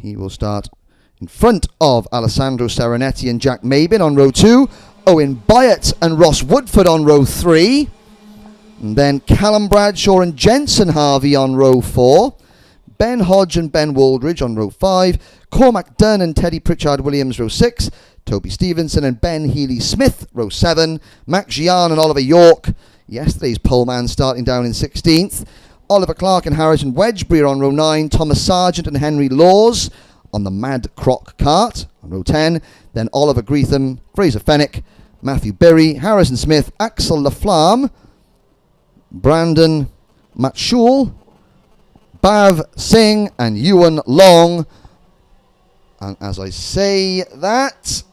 He will start in front of Alessandro Serenetti and Jack Mabin on row 2. Owen Byatt and Ross Woodford on row 3. And then Callum Bradshaw and Jensen Harvey on row 4. Ben Hodge and Ben Waldridge on row 5. Cormac Dunn and Teddy Pritchard-Williams, row 6. Toby Stevenson and Ben Healy-Smith, row 7. Max Gian and Oliver York, yesterday's poleman, starting down in 16th. Oliver Clark and Harrison Wedgbury are on row 9. Thomas Sargent and Henry Laws on the Mad Croc Kart on row 10. Then Oliver Greetham, Fraser Fennick, Matthew Berry, Harrison Smith, Axel Laflamme, Brandon Matshul, Bav Singh and Ewan Long. And as I say that,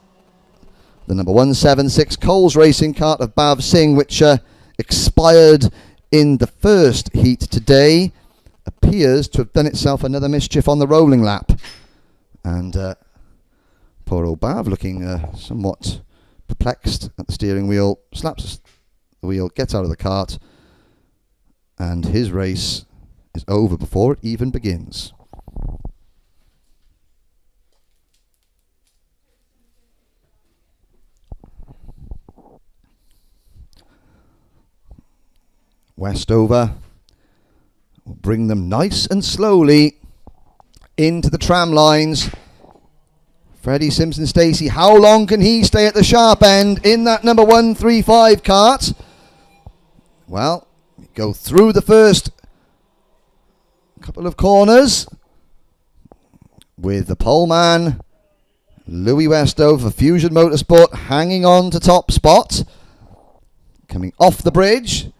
the number 176 Coles Racing Kart of Bav Singh, which expired in the first heat today, appears to have done itself another mischief on the rolling lap. And poor old Bav looking somewhat perplexed at the steering wheel, slaps the wheel, gets out of the kart, and his race is over before it even begins. Westover will bring them nice and slowly into the tram lines. Freddie Simpson-Stacey, how long can he stay at the sharp end in that number 135 kart? Well, we go through the first couple of corners with the poleman Louis Westover, Fusion Motorsport, hanging on to top spot. Coming off the bridge,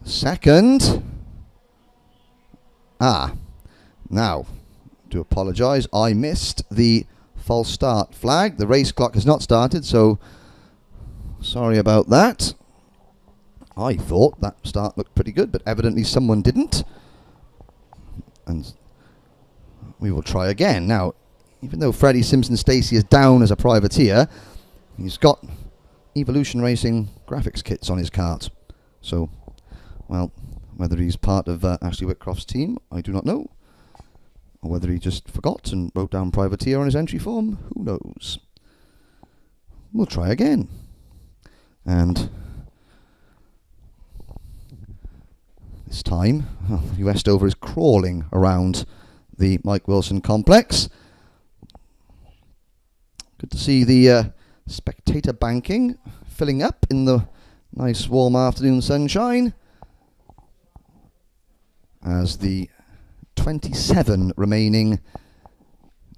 second. Now, do apologise, I missed the false start flag. The race clock has not started, so sorry about that. I thought that start looked pretty good, but evidently someone didn't. And we will try again. Now, even though Freddie Simpson-Stacey is down as a privateer, he's got Evolution Racing graphics kits on his kart. So, well, whether he's part of Ashley Whitcroft's team, I do not know. Or whether he just forgot and wrote down privateer on his entry form, who knows. We'll try again. And this time, Westover is crawling around the Mike Wilson complex. Good to see the spectator banking filling up in the nice warm afternoon sunshine as the 27 remaining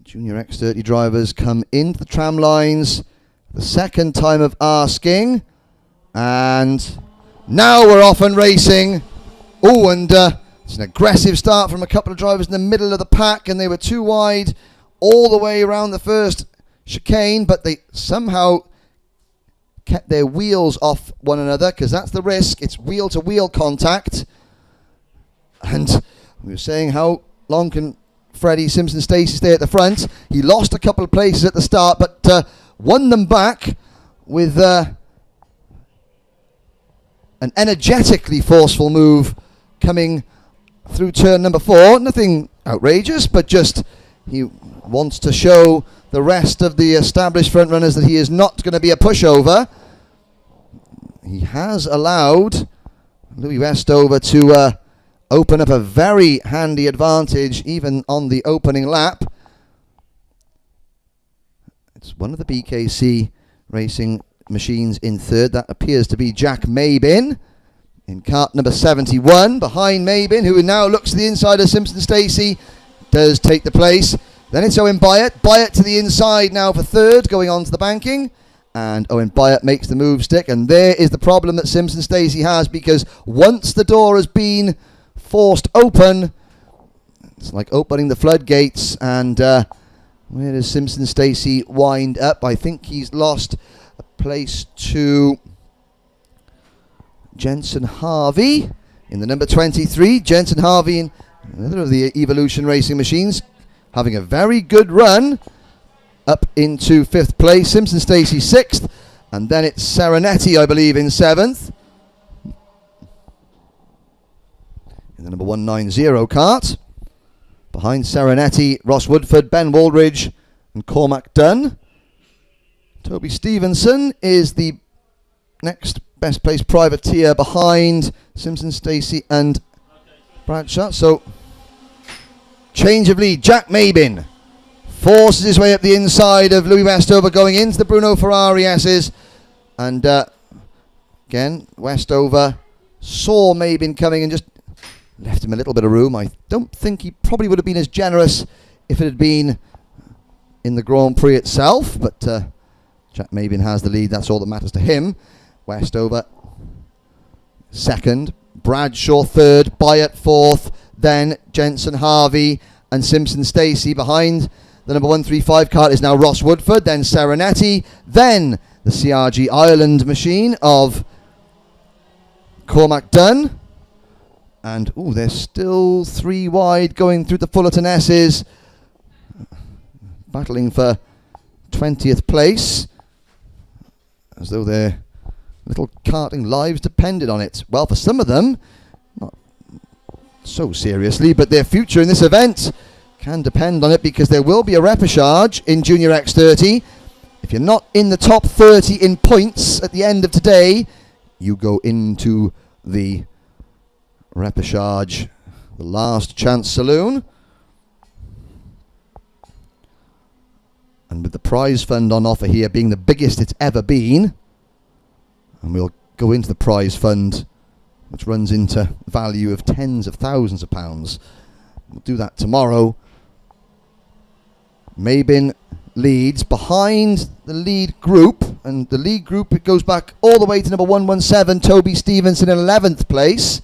Junior X30 drivers come into the tram lines. The second time of asking, and now we're off and racing. Oh, and it's an aggressive start from a couple of drivers in the middle of the pack, and they were too wide all the way around the first chicane, but they somehow kept their wheels off one another, because that's the risk. It's wheel-to-wheel contact. And we were saying, how long can Freddie Simpson-Stacey stay at the front? He lost a couple of places at the start, but won them back with an energetically forceful move coming through turn number 4. Nothing outrageous, but just he wants to show the rest of the established front runners that he is not going to be a pushover. He has allowed Louis Westover to open up a very handy advantage even on the opening lap. It's one of the BKC Racing machines in third. That appears to be Jack Mabin in kart number 71. Behind Mabin, who now looks to the inside of Simpson-Stacey, does take the place. Then it's Owen Byatt. Byatt to the inside now for third, going on to the banking. And Owen Byatt makes the move stick. And there is the problem that Simpson-Stacey has, because once the door has been forced open, it's like opening the floodgates. And where does Simpson-Stacey wind up? I think he's lost a place to Jensen Harvey in the number 23. Jensen Harvey in another of the Evolution Racing machines, having a very good run up into 5th place. Simpson-Stacey 6th, and then it's Serenetti, I believe, in 7th in the number 190 kart. Behind Serenetti, Ross Woodford, Ben Woolridge and Cormac Dunn. Toby Stevenson is the next best placed privateer behind Simpson, Stacey and Bradshaw. So, change of lead. Jack Mabin forces his way up the inside of Louis Westover going into the Bruno Ferrari S's. And again, Westover saw Mabin coming and just left him a little bit of room. I don't think he probably would have been as generous if it had been in the Grand Prix itself. But Jack Mabin has the lead. That's all that matters to him. Westover second. Bradshaw third. Byatt fourth. Then Jensen Harvey and Simpson Stacey behind. The number 135 Kart is now Ross Woodford, then Serenetti, then the CRG Ireland machine of Cormac Dunn. And, they're still 3 wide going through the Fullerton S's, battling for 20th place, as though their little karting lives depended on it. Well, for some of them, not so seriously, but their future in this event can depend on it, because there will be a repechage in Junior X30. If you're not in the top 30 in points at the end of today, you go into the repechage, the last chance saloon. And with the prize fund on offer here being the biggest it's ever been, and we'll go into the prize fund, which runs into value of tens of thousands of pounds. We'll do that tomorrow. Mabin leads behind the lead group, and the lead group, it goes back all the way to number 117, Toby Stevenson in 11th place.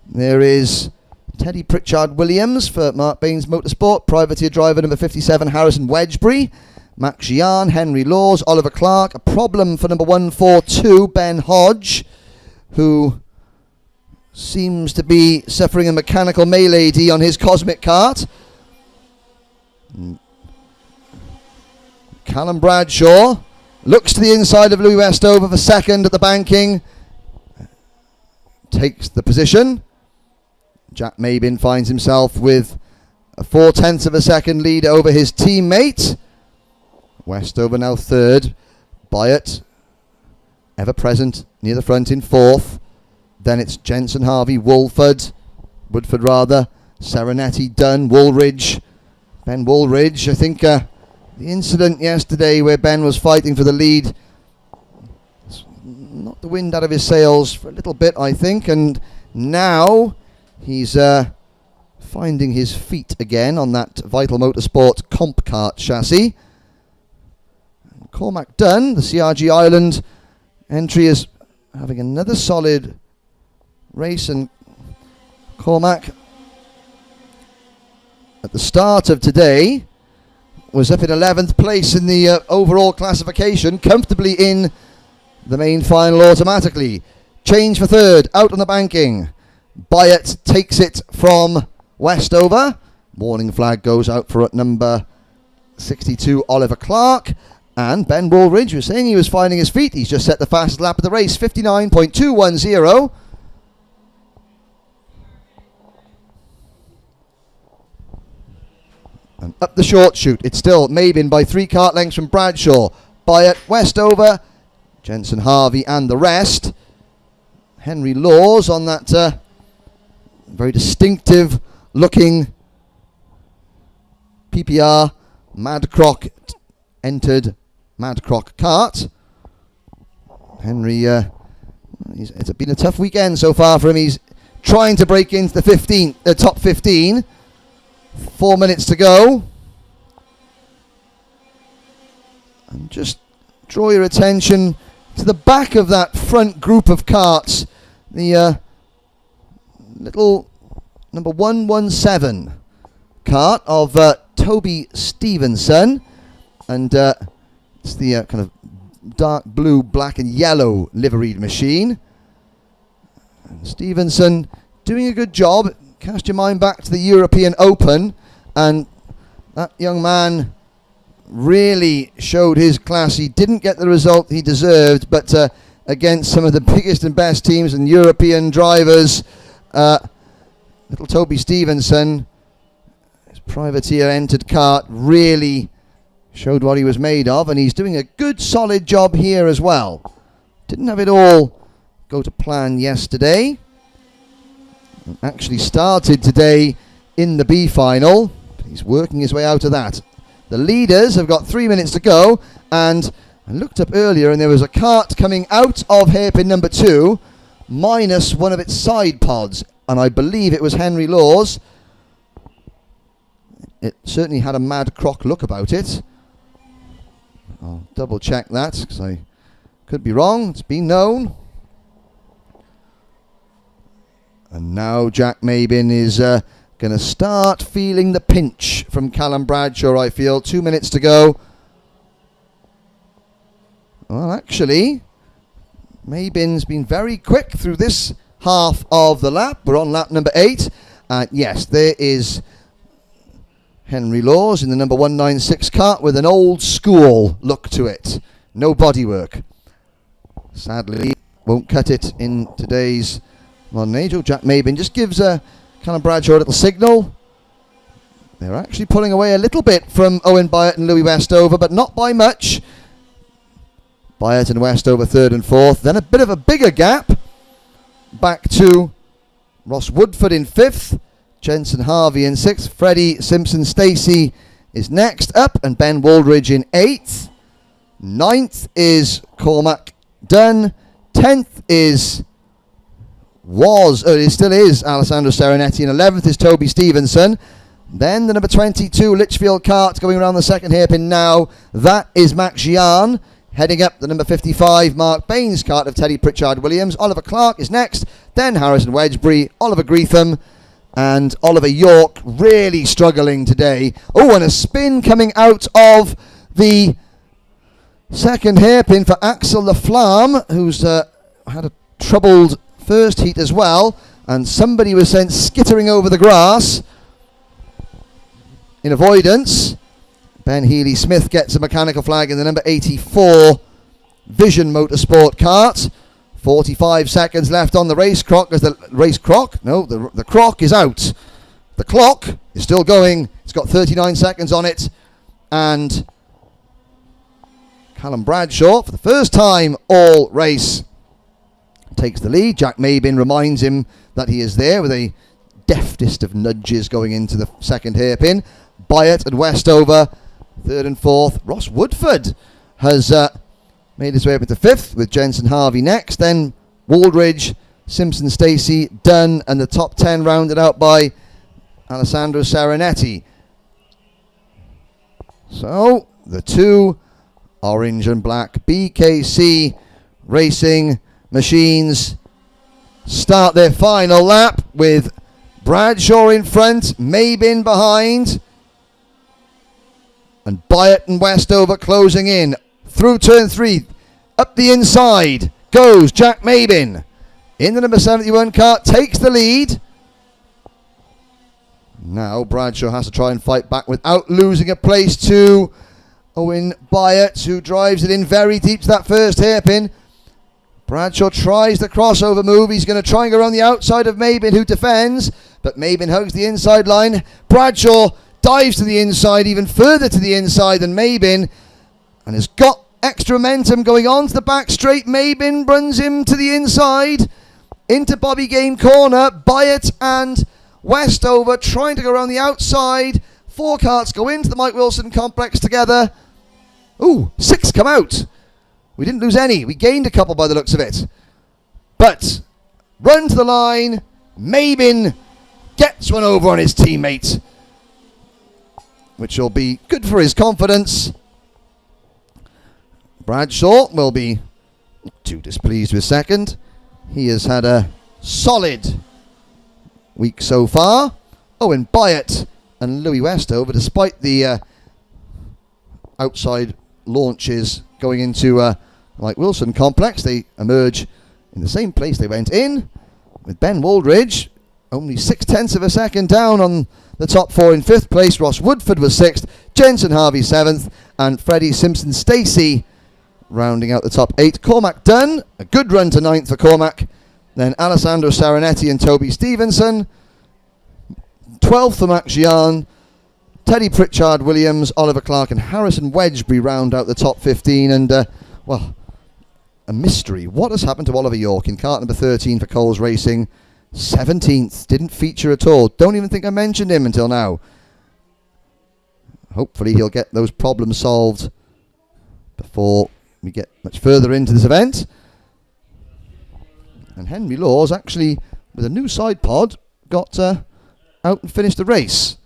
There is Teddy Pritchard-Williams for Mark Baines Motorsport, privateer driver number 57, Harrison Wedgbury, Max Gian, Henry Laws, Oliver Clark. A problem for number 142, Ben Hodge, who seems to be suffering a mechanical malady on his Cosmic Kart. Callum Bradshaw looks to the inside of Louis Westover for second at the banking. Takes the position. Jack Mabin finds himself with a 0.4 of a second lead over his teammate. Westover now third. Byatt, ever present near the front in fourth. Then it's Jensen Harvey, Woodford, Serenetti, Dunn, Woolridge, Ben Woolridge. I think the incident yesterday where Ben was fighting for the lead knocked the wind out of his sails for a little bit, I think, and now he's finding his feet again on that Vital Motorsport Comp Kart chassis. Cormac Dunn, the CRG Ireland entry, is having another solid race, and Cormac at the start of today was up in 11th place in the overall classification, comfortably in the main final automatically. Change for third, out on the banking. Byatt takes it from Westover. Warning flag goes out for number 62, Oliver Clark. And Ben Woolridge was saying he was finding his feet. He's just set the fastest lap of the race, 59.210. And up the short chute, it's still Mabin by 3 kart lengths from Bradshaw. Byatt, Westover, Jensen Harvey and the rest. Henry Laws on that very distinctive looking PPR Madcroc entered Madcroc kart. Henry, it's been a tough weekend so far for him. He's trying to break into the top 15. 4 minutes to go. And just draw your attention to the back of that front group of karts. The little number 117 kart of Toby Stevenson. And it's the kind of dark blue, black and yellow liveried machine. And Stevenson doing a good job. Cast your mind back to the European Open, and that young man really showed his class. He didn't get the result he deserved, but against some of the biggest and best teams and European drivers, little Toby Stevenson privateer entered Kart really showed what he was made of, and he's doing a good solid job here as well. Didn't have it all go to plan yesterday. Actually started today in the B final. He's working his way out of that. The leaders have got 3 minutes to go, and I looked up earlier and there was a Kart coming out of hairpin number 2 minus one of its side pods, and I believe it was Henry Law's. It certainly had a mad croc look about it. I'll double check that because I could be wrong. It's been known. And now Jack Mabin is going to start feeling the pinch from Callum Bradshaw, I feel. 2 minutes to go. Well, actually, Mabin's been very quick through this half of the lap. We're on lap number 8. Yes, there is Henry Laws in the number 196 Kart with an old school look to it. No bodywork. Sadly, won't cut it in today's modern age. Jack Mabin just gives Callum Bradshaw a little signal. They're actually pulling away a little bit from Owen Byatt and Louis Westover, but not by much. Byatt and Westover 3rd and 4th. Then a bit of a bigger gap back to Ross Woodford in 5th. Jensen Harvey in 6th. Freddie Simpson Stacey is next up, and Ben Waldridge in 8th. 9th is Cormac Dunn. 10th it still is Alessandro Serenetti, and 11th is Toby Stevenson. Then the number 22 Litchfield Kart going around the second hairpin now. That is Max Gian. Heading up the number 55 Mark Baines Kart of Teddy Pritchard Williams. Oliver Clark is next. Then Harrison Wedgbury, Oliver Greetham, and Oliver York really struggling today. Oh, and a spin coming out of the second hairpin for Axel Laflamme, who's had a troubled first heat as well, and somebody was sent skittering over the grass in avoidance. Ben Healy-Smith gets a mechanical flag in the number 84 Vision Motorsport Kart. 45 seconds left on the race croc as the croc is out. The clock is still going. It's got 39 seconds on it, and Callum Bradshaw, for the first time all race, takes the lead. Jack Mabin reminds him that he is there with a deftest of nudges going into the second hairpin. Byatt and Westover 3rd and 4th. Ross Woodford has made his way up into 5th with Jensen Harvey next. Then Waldridge, Simpson Stacey, Dunn, and the top 10 rounded out by Alessandro Serenetti. So the 2 orange and black BKC Racing machines start their final lap with Bradshaw in front, Mabin behind, and Byatt and Westover closing in. Through turn 3, up the inside goes Jack Mabin. In the number 71 Kart, takes the lead. Now Bradshaw has to try and fight back without losing a place to Owen Byatt, who drives it in very deep to that first hairpin. Bradshaw tries the crossover move. He's going to try and go around the outside of Mabin, who defends, but Mabin hugs the inside line. Bradshaw dives to the inside, even further to the inside than Mabin, and has got extra momentum going on to the back straight. Mabin runs him to the inside into Bobby Game corner. Byatt and Westover trying to go around the outside. 4 karts go into the Mike Wilson complex together. Ooh, 6 come out. We didn't lose any. We gained a couple by the looks of it. But run to the line. Mabin gets one over on his teammate, which will be good for his confidence. Bradshaw will be not too displeased with second. He has had a solid week so far. Owen Byatt and Louis Westover, despite the outside launches going into Mike Wilson complex, they emerge in the same place they went in, with Ben Waldridge only 0.6 of a second down on the top 4 in 5th place. Ross Woodford was 6th, Jensen Harvey 7th, and Freddie Simpson Stacey rounding out the top 8. Cormac Dunn, a good run to 9th for Cormac. Then Alessandro Serenetti and Toby Stevenson. 12th for Max Gian. Teddy Pritchard Williams, Oliver Clark and Harrison Wedgbury round out the top 15. And, well, a mystery. What has happened to Oliver York in cart number 13 for Coles Racing? 17th. Didn't feature at all. Don't even think I mentioned him until now. Hopefully he'll get those problems solved before we get much further into this event. And Henry Laws actually, with a new side pod, got out and finished the race.